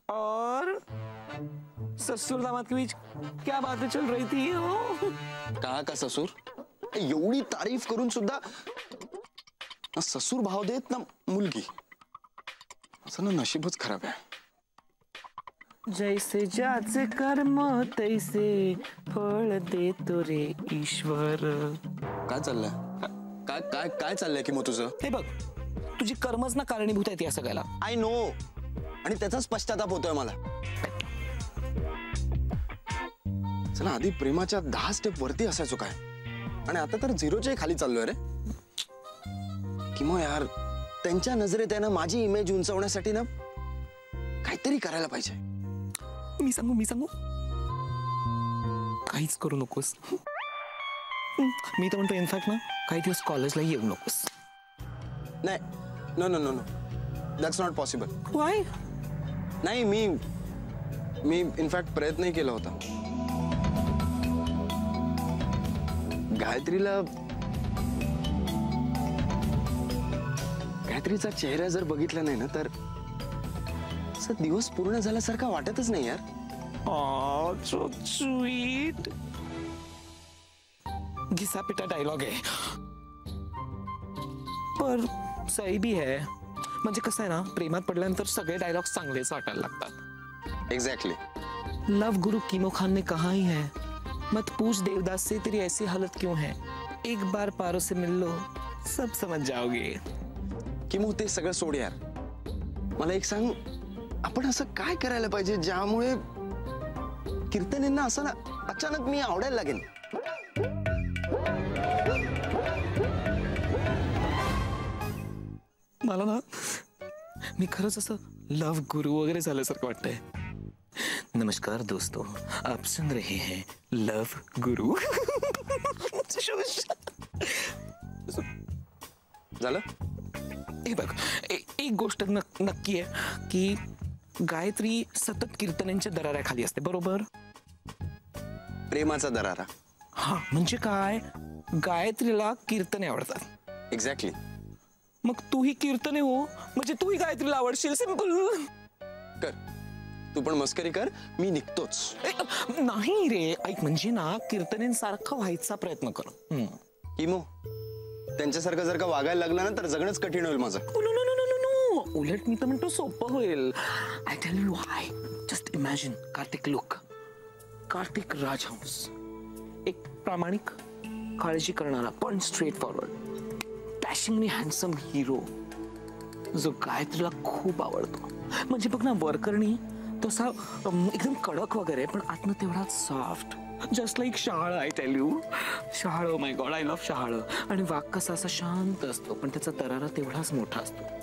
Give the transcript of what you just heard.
और ससुर दामाद के बीच क्या बातें चल रही थी? कहा का ससुर? एवढी तारीफ करून सुद्धा ना ससुर भाव देत ना मुलगी. असं ना नशीबच खराब आहे. जैसे ज्याचे कर्म तैसे फळ देतो रे ईश्वर. काय चाललंय? काय काय काय चाललंय की मग तुझं? हे बघ, तुझी कर्मच ना कारणीभूत आहेत या सगळ्याला. आय नो, आणि त्याचाच पश्चाताप होतोय मला. चला, आधी प्रेमाच्या 10 स्टेप वरती असायचो काय, आणि आता तर 0च्या खाली चाललोय रे. कि मग यार, त्यांच्या नजरेत आहे ना माझी इमेज उंचवण्यासाठी ना काहीतरी करायला पाहिजे. मी सांगू काहीच करू नकोस. मी तर म्हणतो इनफॅक्ट ना काही दिवस कॉलेजला येऊ नकोस. नाही, no no no no, that's not possible. Why? नाही, मी इनफॅक्ट प्रयत्नही केला होता. गायत्रीचा चेहरा जर बघितला नाही ना तर असा दिवस पूर्ण झाल्यासारखा वाटतच नाही यार. So sweet. घिसा पिटा डायलॉग आहे, पर सही भी है. म्हणजे कसं आहे ना, प्रेमात पडल्यानंतर सगळे डायलॉग चांगलेच वाटायला लागतात. एग्जैक्टली. लव गुरु कीमो खान ने कहा ही है, मत पूछ देवदास से तेरी ऐसी हालत क्यों है, एक बार पारो से मिल लो सब समझ जाओगे. किमो ते सगळं सोड यार. मला एक सांग, आपण असं काय करायला पाहिजे ज्यामुळे कीर्तनींना असं ना अचानक मी आवडायला लागेल. मला ना मी खरंच असं लव गुरु वगैरे झाल्यासारखं वाटतंय. नमस्कार दोस्तों, आप सुन रहे हैं लव गुरु. झालं? हे बघ, एक गोष्ट नक्की आहे की गायत्री सतत कीर्तनांच्या दराऱ्याखाली असते, बरोबर? प्रेमाचा दरारा. हा, म्हणजे काय, गायत्रीला कीर्तने आवडतात. एक्झॅक्टली. मग तूही कीर्तने हो, म्हणजे तूही गायत्रीला आवडशील. सिंपल. कर, तू पण मस्करी कर, मी निघतोच. नाही रे, ऐक, म्हणजे ना कीर्तनेंसारखं व्हायचा प्रयत्न कर. किमो, त्यांच्यासारखं जर का वागायला लागला ना तर जगणंच कठीण होईल माझं. उलट मी तर म्हणतो सोपं होईल. I tell you why. Just imagine Kartik look, Kartik Rajhans, एक प्रामाणिक, काळजी करणारा पण straightforward, dashingly handsome hero जो गायत्रीला खूप आवडतो. म्हणजे बघ ना, वरकरणी तसा एकदम कडक वगैरे, पण आतनं तेवढा सॉफ्ट, जस्ट लाईक शहाळ. आय टेल यू, शहाळ. माय गॉड, आय लव्ह शहाळ. आणि वाघ कसा असा शांत असतो, पण त्याचा दरारा तेवढाच मोठा असतो.